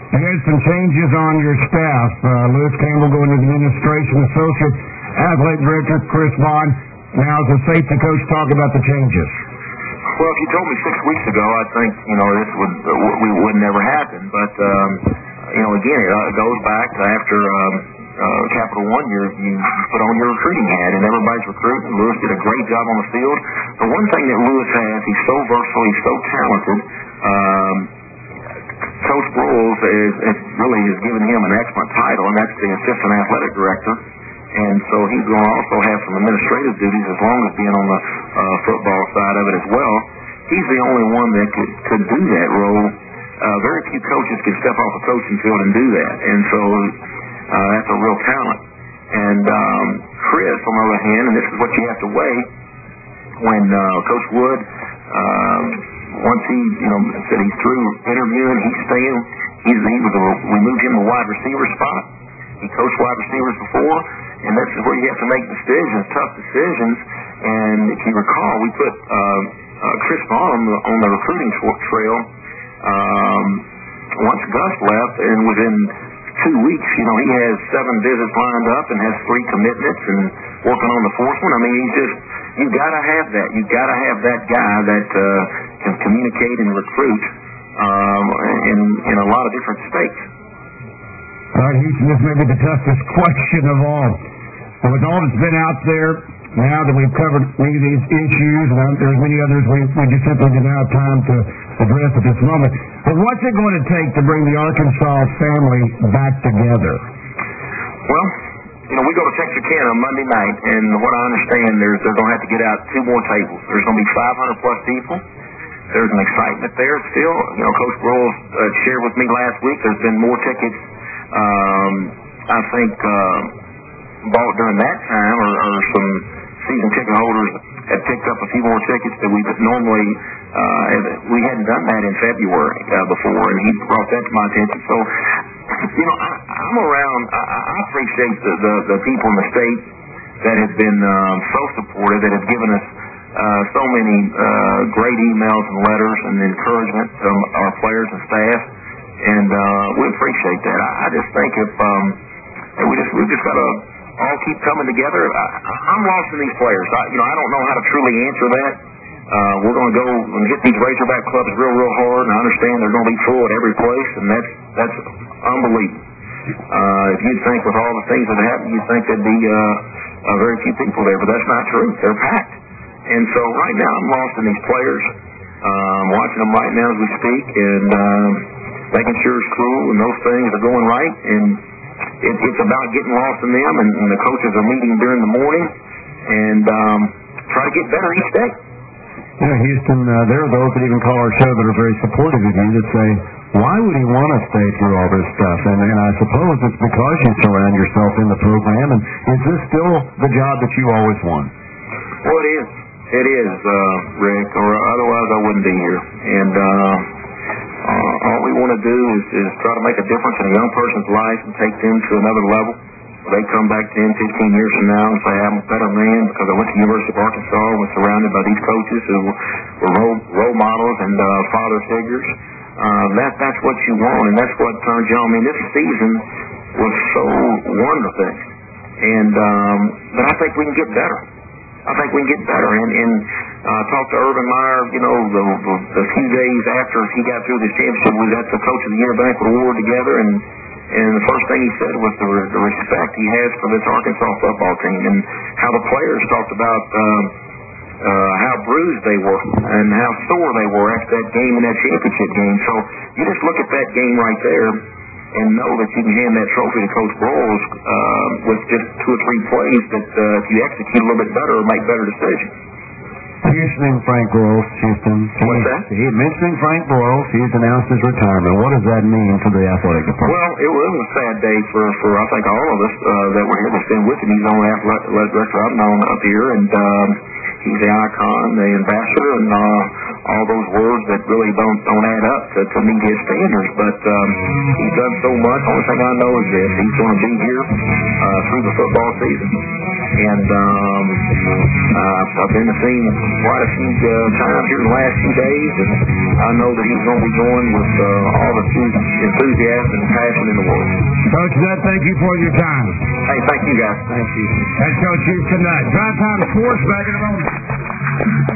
You had some changes on your staff. Lewis Campbell going to the administration, associate athletic director Chris Bond. Now, as a safety coach, talk about the changes. Well, if you told me 6 weeks ago, I think this would never happen. But again, it goes back to after Capital One. You put on your recruiting hat, and everybody's recruiting. Lewis did a great job on the field. The one thing that Lewis has, he's so versatile, he's so talented. Coach Broyles has given him an excellent title, and that's the assistant athletic director. And so he's going to also have some administrative duties as long as being on the football side of it as well. He's the only one that could do that role. Very few coaches can step off a coaching field and do that. And so that's a real talent. And Chris, on the other hand, and this is what you have to weigh, when Coach Wood, once he said he's through interviewing, he's staying. We moved him to wide receiver spot. He coached wide receivers before, and this is where you have to make decisions, tough decisions. And if you recall, we put Chris Vaughn on the recruiting trail once Gus left, and within 2 weeks, he has 7 visits lined up and has 3 commitments and working on the 4th one. I mean, you've got to have that. You've got to have that guy that can communicate and recruit in a lot of different states. All right, Houston, this may be the toughest question of all. But with all that's been out there, now that we've covered many of these issues, and there's many others we just simply didn't have time to address at this moment, but what's it going to take to bring the Arkansas family back together? Well, we go to Texarkana Monday night, and what I understand, they're going to have to get out 2 more tables. There's going to be 500-plus people. There's an excitement there still. Coach Broyles shared with me last week there's been more tickets, I think, bought during that time, or some season ticket holders had picked up a few more tickets that we normally, we hadn't done that in February before, and he brought that to my attention. So, I'm around, I appreciate the people in the state that have been so supportive, that have given us so many great emails and letters and encouragement from our players and staff, and we appreciate that. I just think if we've just got to all keep coming together. I'm lost in these players. I don't know how to truly answer that. We're going to go and hit these Razorback clubs real hard, and I understand they're going to be full at every place, and that's unbelievable. If you'd think with all the things that happened, you'd think there'd be very few people there, but that's not true. They're packed. And so right now I'm lost in these players. I'm watching them right now as we speak, and making sure it's cool and those things are going right. And it's about getting lost in them, and the coaches are meeting during the morning and try to get better each day. Houston, there are those that even call our show that are very supportive of you that say, why would he want to stay through all this stuff? And I suppose it's because you surround yourself in the program. And is this still the job that you always want? Well, it is. It is, Rick, or otherwise I wouldn't be here. And all we want to do is try to make a difference in a young person's life and take them to another level. They come back 10, 15 years from now and say, I'm a better man because I went to the University of Arkansas and was surrounded by these coaches who were role models and father figures. That's what you want, and that's what turns you on. I mean, this season was so wonderful. And but I think we can get better. I think we can get better. And talked to Urban Meyer, the few days after he got through this championship, we got the Coach of the Year banquet award together, and the first thing he said was the respect he has for this Arkansas football team, and how the players talked about how bruised they were and how sore they were after that game and that championship game. So you just look at that game right there and know that you can hand that trophy to Coach Broyles with just 2 or 3 plays that if you execute a little bit better, make better decisions. Mentioning Frank Broyles, Houston. What's that? Mentioning Frank Broyles, he's announced his retirement. What does that mean for the athletic department? Well, it was a sad day for I think all of us that were here that's been with him. He's the only athletic director I've known up here, and he's the icon, the ambassador, and all those words that really don't add up to meet his standards. But he's done so much. The only thing I know is this: he's going to be here through the football season. And I've been to see him quite a few times here in the last few days, and I know that he's going to be joined with all the enthusiasm and passion in the world. Coach Nutt, thank you for your time. Hey, thank you, guys. Thank you. That's Coach Houston Nutt. Drive Time Sports back in a moment.